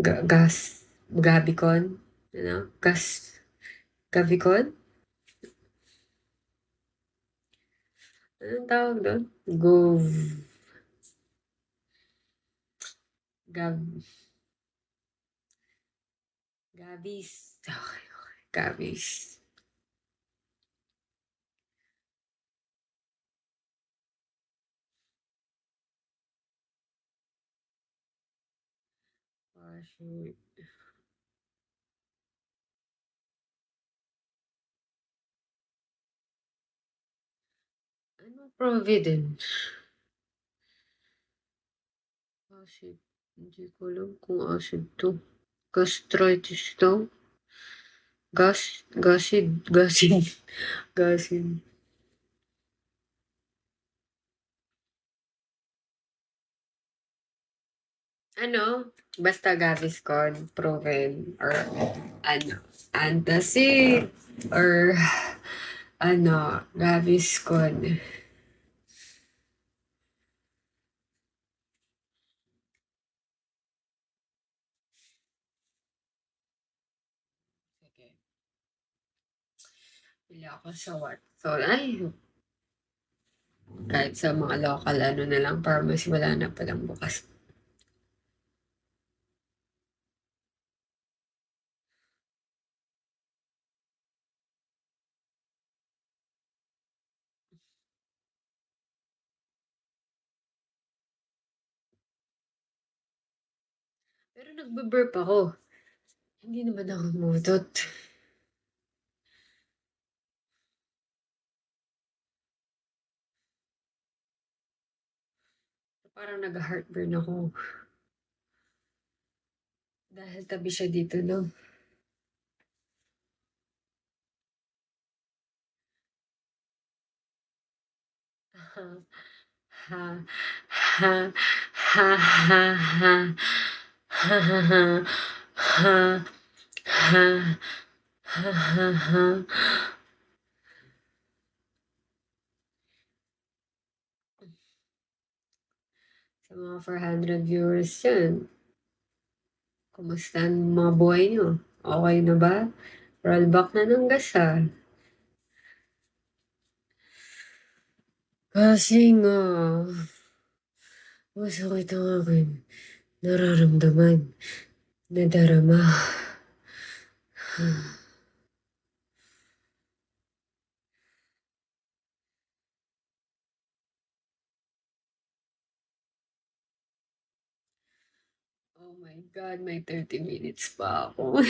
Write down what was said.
Gabicon? Ano? Gavicon? Anong tawag doon? Gab, Gabis. Okay, okay. Gabis. Oh, shoot. Ano Provident? Acid. Hindi ko alam kung acid to. Gastritis to. Gasid. Gasid. Ano? Basta Gaviscon, proven, or ano, antacid, or ano, Gaviscon. Sige. Pili ako sa Watson. Ay, kahit sa mga local ano na lang, pharmacy, wala na palang bukas. Pero nagbe-burp ako. Hindi naman ako mutot. Parang nag-heartburn ako. Dahil tabi siya dito, no? Ha, ha, ha, ha, ha, ha, ha, ha, ha, ha, ha, ha. Sa mga 400 viewers yan, kumusta ang mga buhay nyo? Okay na ba? Rollback na ng gasa. Kasi nga, masakit ang akin. Nararamdaman. Nadarama. Oh my God, may 30 minutes pa ako.